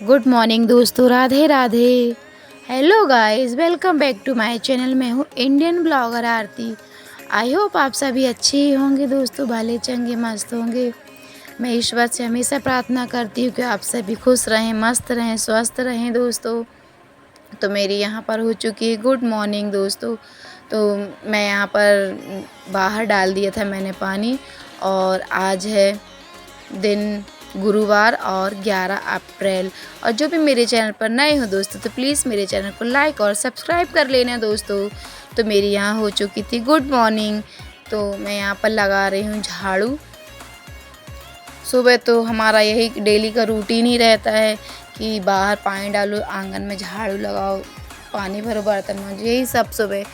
Good morning दोस्तों, Radhe Radhe. Hello guys, welcome back to my channel. मैं हूँ Indian blogger Aarti. I hope आप सभी अच्छे ही होंगे दोस्तों, भले चंगे मस्त होंगे। मैं ईश्वर से हमेशा प्रार्थना करती हूँ कि आप सभी खुश रहें, मस्त रहें, स्वस्थ रहें दोस्तों। तो मेरी यहाँ पर हो चुकी है गुड मॉर्निंग दोस्तों। तो मैं यहाँ पर बाहर डाल दिया था मैंने पानी। और आज है दिन गुरुवार और 11 अप्रैल। और जो भी मेरे चैनल पर नए हो दोस्तों, तो प्लीज़ मेरे चैनल को लाइक और सब्सक्राइब कर लेना दोस्तों। तो मेरी यहाँ हो चुकी थी गुड मॉर्निंग। तो मैं यहाँ पर लगा रही हूँ झाड़ू। सुबह तो हमारा यही डेली का रूटीन ही रहता है कि बाहर पानी डालो, आंगन में झाड़ू लगाओ, पानी भरो, बर्तन मांजो, यही सब सुबह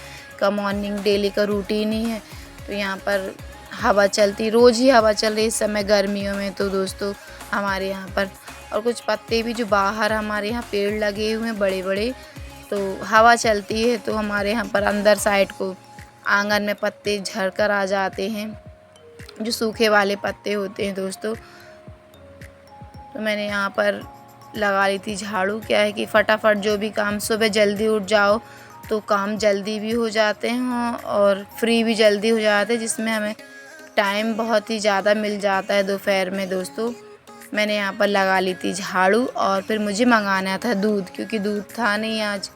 का मॉर्निंग डेली का रूटीन ही है। तो यहाँ पर हवा चलती, रोज़ ही हवा चल रही इस समय गर्मियों में तो दोस्तों हमारे यहाँ पर। और कुछ पत्ते भी जो बाहर हमारे यहाँ पेड़ लगे हुए हैं बड़े बड़े, तो हवा चलती है तो हमारे यहाँ पर अंदर साइड को आंगन में पत्ते झड़ कर आ जाते हैं, जो सूखे वाले पत्ते होते हैं दोस्तों। तो मैंने यहाँ पर लगा ली थी झाड़ू। क्या है कि फटाफट जो भी काम, सुबह जल्दी उठ जाओ तो काम जल्दी भी हो जाते हैं और फ्री भी जल्दी हो जाते हैं, जिसमें हमें टाइम बहुत ही ज़्यादा मिल जाता है दोपहर में दोस्तों। मैंने यहाँ पर लगा ली थी झाड़ू और फिर मुझे मंगाना था दूध, क्योंकि दूध था नहीं आज।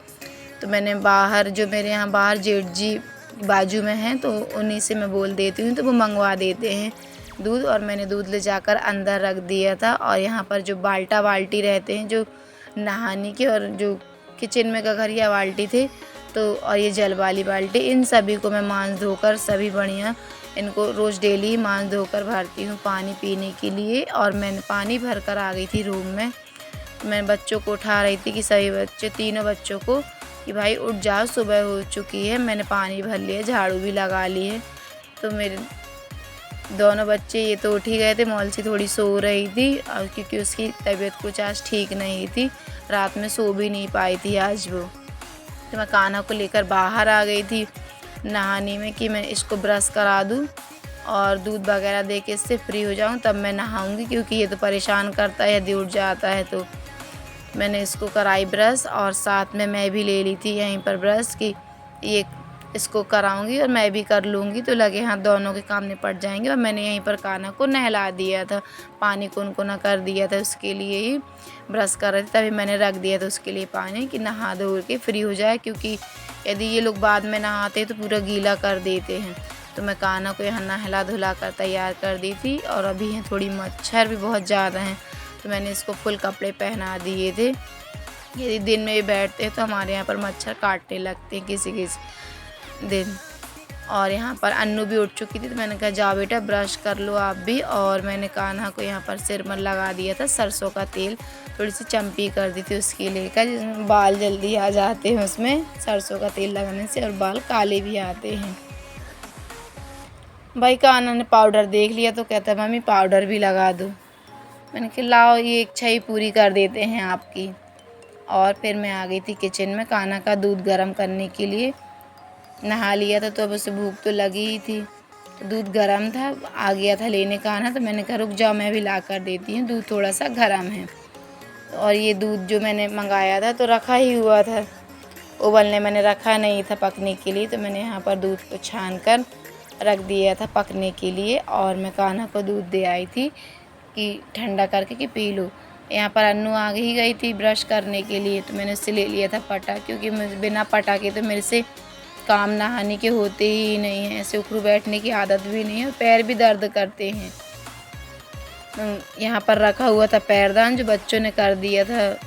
तो मैंने बाहर, जो मेरे यहाँ बाहर जेठ जी बाजू में हैं, तो उन्हीं से मैं बोल देती हूँ तो वो मंगवा देते हैं दूध। और मैंने दूध ले जाकर अंदर रख दिया था। और यहाँ पर जो बाल्टी रहते हैं जो नहाने के, और जो किचन में गगरिया बाल्टी थे, तो और ये जल वाली बाल्टी, इन सभी को मैं मांज धोकर सभी बढ़िया इनको रोज़ डेली मांज धोकर भरती हूँ पानी पीने के लिए। और मैंने पानी भर कर आ गई थी रूम में। मैं बच्चों को उठा रही थी कि सभी बच्चे, तीनों बच्चों को, कि भाई उठ जाओ, सुबह हो चुकी है। मैंने पानी भर लिया, झाड़ू भी लगा ली है। तो मेरे दोनों बच्चे ये तो उठ ही गए थे। मौलसी थोड़ी सो रही थी और क्योंकि उसकी तबीयत कुछ आज ठीक नहीं थी, रात में सो भी नहीं पाई थी आज वो। तो मैं कान्हा को लेकर बाहर आ गई थी नहाने में कि मैं इसको ब्रश करा दूँ और दूध वगैरह दे के इससे फ्री हो जाऊँ, तब मैं नहाऊँगी, क्योंकि ये तो परेशान करता है यदि उठ जाता है तो। मैंने इसको कराई ब्रश और साथ में मैं भी ले ली थी यहीं पर ब्रश की, ये इसको कराऊंगी और मैं भी कर लूँगी, तो लगे हाथ दोनों के काम निपट जाएंगे। और मैंने यहीं पर कान्हा को नहला दिया था, पानी कुनकुना कर दिया था, उसके लिए ही ब्रश कर रही थी, तभी मैंने रख दिया था उसके लिए पानी कि नहा धो के फ्री हो जाए, क्योंकि यदि ये लोग बाद में नहाते तो पूरा गीला कर देते हैं। तो मैं कान्हा को यहाँ नहला धुला कर तैयार कर दी थी। और अभी हैं थोड़ी मच्छर भी बहुत ज़्यादा हैं, तो मैंने इसको फुल कपड़े पहना दिए थे। यदि दिन में भी बैठते हैं तो हमारे यहाँ पर मच्छर काटने लगते हैं किसी किसी दिन। और यहाँ पर अन्नू भी उठ चुकी थी, तो मैंने कहा जाओ बेटा ब्रश कर लो आप भी। और मैंने कान्हा को यहाँ पर सिर में लगा दिया था सरसों का तेल, थोड़ी सी चम्पी कर दी थी उसकी लेकर, जिसमें बाल जल्दी आ जाते हैं उसमें सरसों का तेल लगाने से, और बाल काले भी आते हैं। भाई कान्हा ने पाउडर देख लिया तो कहता मम्मी पाउडर भी लगा दो। मैंने कहा लाओ, ये इच्छा ही पूरी कर देते हैं आपकी। और फिर मैं आ गई थी किचन में कान्हा का दूध गर्म करने के लिए। नहा लिया था तो अब उसे भूख तो लगी ही थी, तो दूध गर्म था, आ गया था लेने कान्हा, तो मैंने कहा रुक जाओ मैं भी ला कर देती हूँ, दूध थोड़ा सा गर्म है। और ये दूध जो मैंने मंगाया था तो रखा ही हुआ था, उबलने मैंने रखा नहीं था पकने के लिए, तो मैंने यहाँ पर दूध को छान कर रख दिया था पकने के लिए। और मैं कान्हा को दूध दे आई थी कि ठंडा करके कि पी लो। यहाँ पर अन्नू आ ही गई थी ब्रश करने के लिए, तो मैंने उससे ले लिया था पटा, क्योंकि मुझे बिना पटा के तो मेरे से काम नहाने के होते ही नहीं हैं, ऐसे उखड़ू बैठने की आदत भी नहीं है और पैर भी दर्द करते हैं। यहाँ पर रखा हुआ था पैरदान, जो बच्चों ने कर दिया था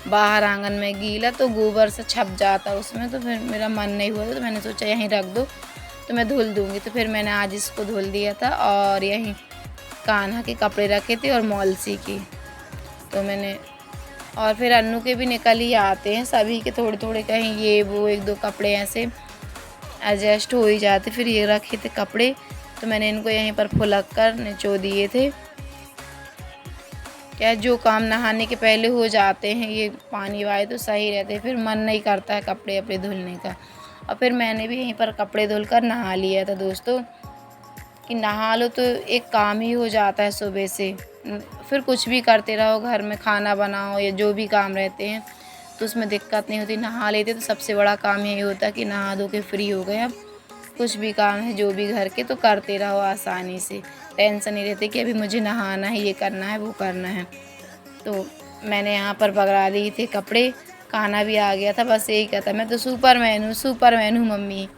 बाहर आंगन में गीला, तो गोबर से छप जाता उसमें, तो फिर मेरा मन नहीं हुआ था, तो मैंने सोचा यहीं रख दो तो मैं धुल दूँगी। तो फिर मैंने आज इसको धुल दिया था। और यहीं कान्हा के कपड़े रखे थे और मौलसी की, तो मैंने, और फिर अन्नू के भी निकल ही आते हैं सभी के थोड़े थोड़े, कहीं ये वो एक दो कपड़े ऐसे एडजस्ट हो ही जाते। फिर ये रखे थे कपड़े, तो मैंने इनको यहीं पर फुलक कर निचो दिए थे। क्या जो काम नहाने के पहले हो जाते हैं, ये पानी वाए तो सही रहते हैं, फिर मन नहीं करता है कपड़े अपने धुलने का। और फिर मैंने भी यहीं पर कपड़े धुलकर नहा लिया था दोस्तों। कि नहा लो तो एक काम ही हो जाता है सुबह से। फिर कुछ भी करते रहो घर में, खाना बनाओ या जो भी काम रहते हैं तो उसमें दिक्कत नहीं होती। नहा लेते तो सबसे बड़ा काम यही होता है कि नहा धो के फ्री हो गए, अब कुछ भी काम है जो भी घर के तो करते रहो आसानी से। टेंशन नहीं रहती कि अभी मुझे नहाना है, ये करना है, वो करना है। तो मैंने यहाँ पर पकड़ा दिए थे कपड़े, खाना भी आ गया था, बस यही कहता मैं तो सुपरमैन हूँ मम्मी।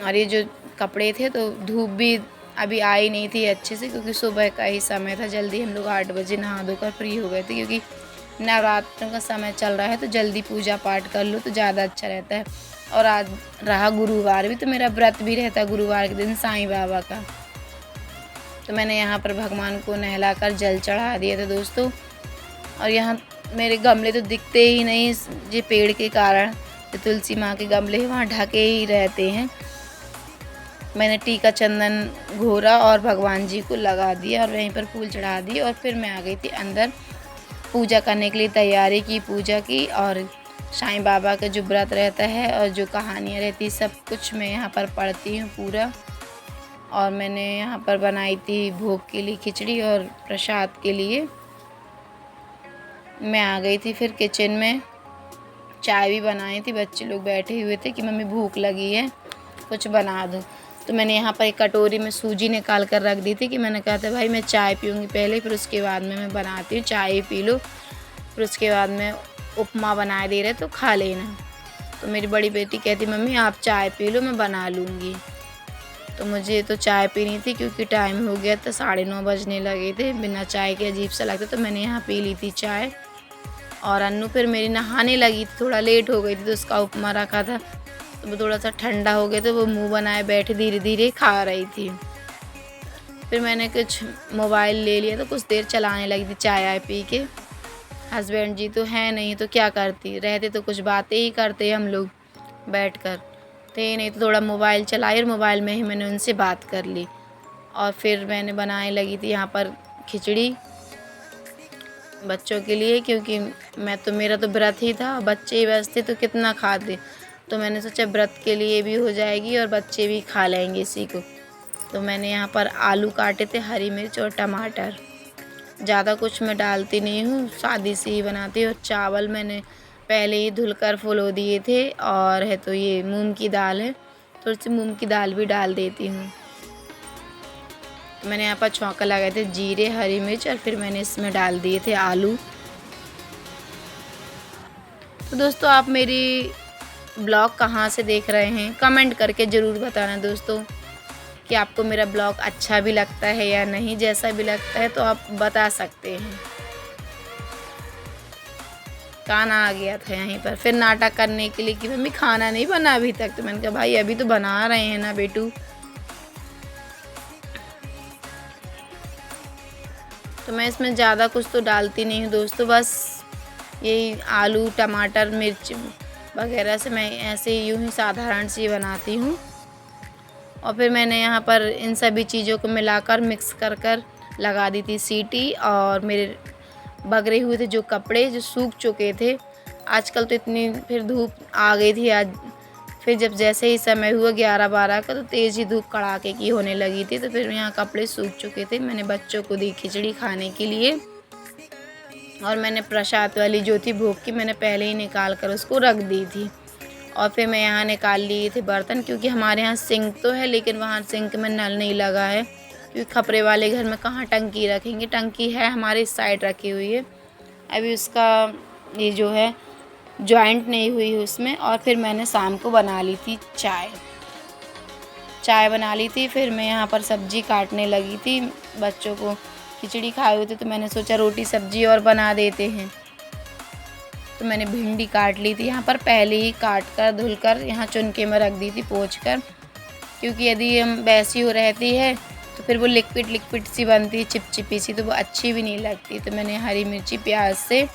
और ये जो कपड़े थे तो धूप भी अभी आई नहीं थी अच्छे से, क्योंकि सुबह का ही समय था। जल्दी हम लोग 8 बजे नहा धोकर फ्री हो गए थे, क्योंकि नवरात्र का समय चल रहा है तो जल्दी पूजा पाठ कर लो तो ज़्यादा अच्छा रहता है। और आज रहा गुरुवार भी, तो मेरा व्रत भी रहता है गुरुवार के दिन साईं बाबा का। तो मैंने यहाँ पर भगवान को नहलाकर जल चढ़ा दिया था दोस्तों। और यहाँ मेरे गमले तो दिखते ही नहीं, ये पेड़ के कारण जो तुलसी माँ के गमले वहाँ ढके ही रहते हैं। मैंने टीका चंदन घोरा और भगवान जी को लगा दिया और वहीं पर फूल चढ़ा दिए। और फिर मैं आ गई थी अंदर पूजा करने के लिए, तैयारी की पूजा की। और साईं बाबा का जो व्रत रहता है और जो कहानियाँ रहती सब कुछ मैं यहाँ पर पढ़ती हूँ पूरा। और मैंने यहाँ पर बनाई थी भोग के लिए खिचड़ी और प्रसाद के लिए। मैं आ गई थी फिर किचन में, चाय भी बनाई थी। बच्चे लोग बैठे हुए थे कि मम्मी भूख लगी है कुछ बना दो। तो मैंने यहाँ पर एक कटोरी में सूजी निकाल कर रख दी थी कि मैंने कहा था भाई मैं चाय पीऊँगी पहले, फिर उसके बाद में मैं बनाती हूँ, चाय पी लो, फिर उसके बाद में उपमा बना दे रहे तो खा लेना। तो मेरी बड़ी बेटी कहती मम्मी आप चाय पी लो मैं बना लूँगी। तो मुझे तो चाय पीनी थी क्योंकि टाइम हो गया था, 9:30 बजने लगे थे। बिना चाय के अजीब सा लगता, तो मैंने यहाँ पी ली थी चाय। और अन्नू फिर मेरी नहाने लगी थी, थोड़ा लेट हो गई थी तो उसका उपमा रखा था तो वो थोड़ा सा ठंडा हो गया तो वो मुंह बनाए बैठे धीरे धीरे खा रही थी। फिर मैंने कुछ मोबाइल ले लिया तो कुछ देर चलाने लगी थी चाय आय पी के। हस्बैंड जी तो हैं नहीं तो क्या करती, रहते तो कुछ बातें ही करते हम लोग बैठ कर, थे नहीं तो थोड़ा मोबाइल चलाई और मोबाइल में ही मैंने उनसे बात कर ली। और फिर मैंने बनाने लगी थी यहाँ पर खिचड़ी बच्चों के लिए, क्योंकि मेरा तो व्रत ही था, बच्चे ही बस थे तो कितना खाते। तो मैंने सोचा व्रत के लिए भी हो जाएगी और बच्चे भी खा लेंगे इसी को। तो मैंने यहाँ पर आलू काटे थे, हरी मिर्च और टमाटर, ज़्यादा कुछ मैं डालती नहीं हूँ, सादी सी ही बनाती हूँ। और चावल मैंने पहले ही धुलकर फुलो दिए थे। और है तो ये मूंग की दाल है, थोड़ी सी मूंग की दाल भी डाल देती हूँ। तो मैंने यहाँ पर छौंका लगाए थे जीरे हरी मिर्च और फिर मैंने इसमें डाल दिए थे आलू। तो दोस्तों आप मेरी ब्लॉग कहाँ से देख रहे हैं कमेंट करके ज़रूर बताना दोस्तों कि आपको मेरा ब्लॉग अच्छा भी लगता है या नहीं। जैसा भी लगता है तो आप बता सकते हैं। खाना आ गया था यहीं पर फिर नाटक करने के लिए कि मम्मी खाना नहीं बना अभी तक। तो मैंने कहा भाई अभी तो बना रहे हैं ना बेटू। तो मैं इसमें ज़्यादा कुछ तो डालती नहीं हूँ दोस्तों, बस यही आलू टमाटर मिर्च वगैरह से मैं ऐसे यूँ ही साधारण सी बनाती हूँ। और फिर मैंने यहाँ पर इन सभी चीज़ों को मिलाकर मिक्स कर कर लगा दी थी सीटी। और मेरे बगरे हुए थे जो कपड़े जो सूख चुके थे, आजकल तो इतनी फिर धूप आ गई थी आज। फिर जब जैसे ही समय हुआ 11-12 का तो तेज़ ही धूप कड़ाके की होने लगी थी। तो फिर यहाँ कपड़े सूख चुके थे, मैंने बच्चों को दी खिचड़ी खाने के लिए। और मैंने प्रसाद वाली जो थी भोग की मैंने पहले ही निकाल कर उसको रख दी थी। और फिर मैं यहाँ निकाल लिए थे बर्तन, क्योंकि हमारे यहाँ सिंक तो है लेकिन वहाँ सिंक में नल नहीं लगा है, क्योंकि खपरे वाले घर में कहाँ टंकी रखेंगे। टंकी है हमारे इस साइड रखी हुई है, अभी उसका ये जो है जॉइंट नहीं हुई है उसमें। और फिर मैंने शाम को बना ली थी चाय बना ली थी। फिर मैं यहाँ पर सब्ज़ी काटने लगी थी, बच्चों को खिचड़ी खाए हुए थे तो मैंने सोचा रोटी सब्ज़ी और बना देते हैं। तो मैंने भिंडी काट ली थी यहाँ पर पहले ही, काट कर धुल कर यहाँ चुनके में रख दी थी पोंछ कर, क्योंकि यदि हम वैसी हो रहती है तो फिर वो लिक्विड सी बनती है चिपचिपी सी, तो वो अच्छी भी नहीं लगती। तो मैंने हरी मिर्ची प्याज से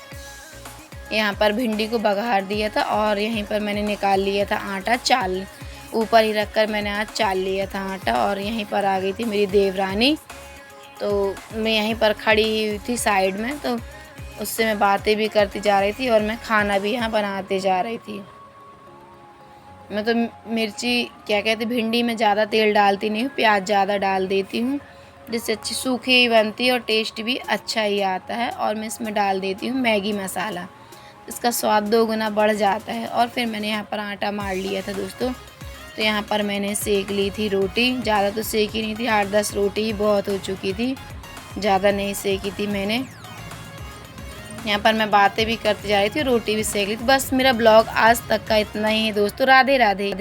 यहाँ पर भिंडी को बघार दिया था। और यहीं पर मैंने निकाल लिया था आटा, चाल ऊपर ही रख कर मैंने आज चाल लिया था आटा। और यहीं पर आ गई थी मेरी देवरानी, तो मैं यहीं पर खड़ी हुई थी साइड में, तो उससे मैं बातें भी करती जा रही थी और मैं खाना भी यहाँ बनाते जा रही थी। मैं तो मिर्ची क्या कहते भिंडी में ज़्यादा तेल डालती नहीं हूँ, प्याज ज़्यादा डाल देती हूँ जिससे अच्छी सूखी ही बनती है और टेस्ट भी अच्छा ही आता है। और मैं इसमें डाल देती हूँ मैगी मसाला, इसका स्वाद 2 गुना बढ़ जाता है। और फिर मैंने यहाँ पर आटा मार लिया था दोस्तों, तो यहाँ पर मैंने सेक ली थी रोटी, ज़्यादा तो सेकी नहीं थी, 8-10 रोटी ही बहुत हो चुकी थी, ज़्यादा नहीं सेकी थी मैंने। यहाँ पर मैं बातें भी करती जा रही थी, रोटी भी सेक ली थी। बस मेरा ब्लॉग आज तक का इतना ही है दोस्तों। राधे राधे।